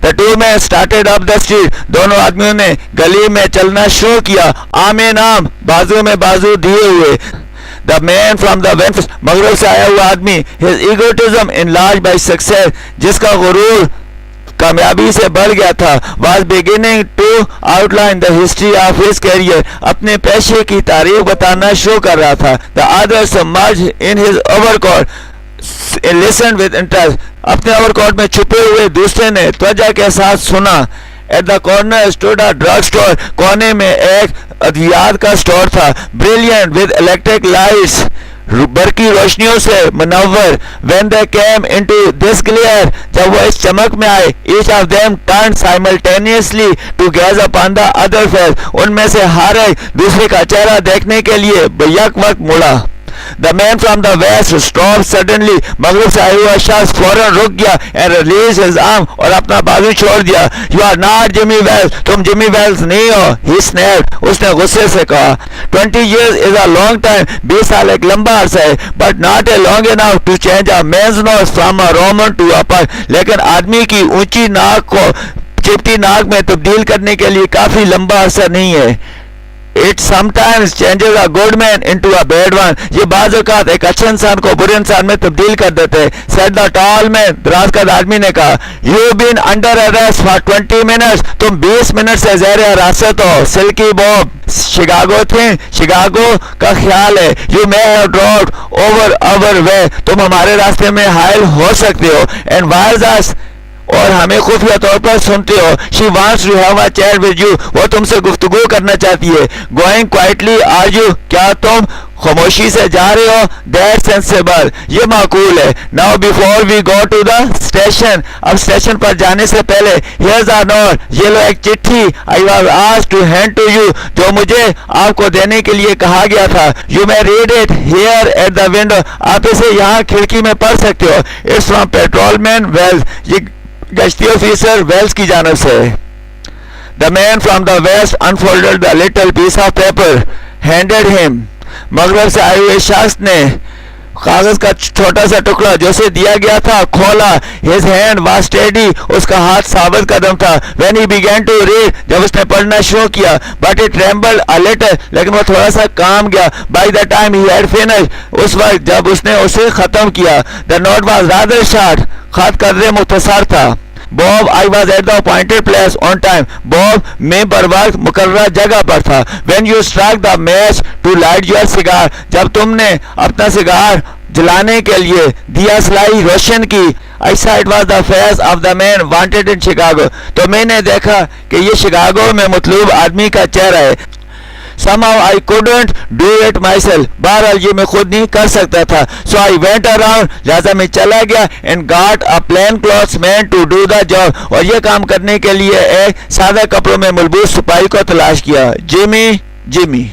The two men started up the street. दोनों आदमियों ने गली में चलना शुरू किया, आमे नाम, बाजू में बाजू दिए हुए. The man from the west, मगरब से आया हुआ आदमी, his egotism enlarged by success, जिसका गुरूर कामयाबी से बढ़ गया था, was beginning to outline the history of his career, अपने पेशे की तारीख बताना शुरू कर रहा था. The other submerged in his overcoat listened with interest, अपने ओवरकोट में छुपे हुए दूसरे ने त्वचा के साथ सुना. At the corner stood a drug store, कोने में एक अद्वियात का स्टोर था. Brilliant with electric lights, बरकी रोशनियों से Munawwar. When they came into this glare, जब वो इस चमक में आए, each of them turned simultaneously to gaze upon the other face, उनमें से हर एक दूसरे का चेहरा देखने के लिए बैक वक्त मुड़ा. The man from the west stopped suddenly, मगरब से आया हुआ शख्स फौरन रुक गया and released his arm, और अपना बाजू छोड़ दिया. You are not Jimmy Wells, तुम जिमी वेल्स नहीं हो. He snapped, उसने गुस्से से कहा. 20 years is a long time, 20 साल एक लंबा अरसा है, but not a long enough to change a man's nose from a Roman to a pug, लेकिन आदमी की ऊंची नाक को चिपटी नाक में तब्दील करने के लिए काफी लंबा अरसा नहीं है. It sometimes changes a good man into a bad one, ये बाज़ औक़ात एक अच्छे इंसान को बुरे इंसान में तब्दील कर देते हैं. Said the tall man, दराज़ आदमी ने कहा. You've been under arrest for 20 minutes, तुम 20 मिनट से ज़ेरे हिरासत हो. Silky Bob, शिकागो थे, शिकागो का ख्याल है. You may have dropped over our way, तुम हमारे रास्ते में हायल हो सकते हो. And wires us, और हमें खुफिया तौर पर सुनते हो. She wants to have a chat with you, वो तुमसे गुफ्तगू करना चाहती है. Going quietly are you, क्या तुम खामोशी से जा रहे हो? That's sensible, ये माकूल है. Now before we go to the station, अब स्टेशन पर जाने से पहले, here's a note, ये लो एक चिट्ठी. I was asked to hand to you, जो मुझे आपको देने के लिए कहा गया था. You may read it here at the window, आप इसे यहाँ खिड़की में पढ़ सकते हो. It's from Patrolman Wells, ये गश्ती ऑफिसर वेल्स की जानब से. The man from the west unfolded the little piece of paper, handed him, मगरब से आए हुए शख्स ने कागज का छोटा सा टुकड़ा जो उसे दिया गया था खोला. His hand was steady, उसका हाथ साबित कदम था. When he began to read, जब उसने पढ़ना शुरू किया, but it trembled a little, लेकिन वो थोड़ा सा काम गया. By the time he had finished, उस वक्त जब उसने उसे खत्म किया, the note was rather short, खत कदरे मुख्तसर था. Bob, I was at the appointed place on time. Bob, मैं बर वक्त मुकर्रर जगह पर था. When you struck the match to light your cigar, जब तुमने अपना सिगार जलाने के लिए दिया सलाई रोशन की. I saw it was the face of the man wanted in Chicago, तो मैंने देखा कि ये शिकागो में मतलूब आदमी का चेहरा है. Somehow I couldn't do it myself, बहरहाल ये मैं खुद नहीं कर सकता था. So I went around, लिहाजा मैं चला गया and got a plain clothes man to do the job, और ये काम करने के लिए एक सादा कपड़ों में मलबूस सिपाही को तलाश किया. जिमी.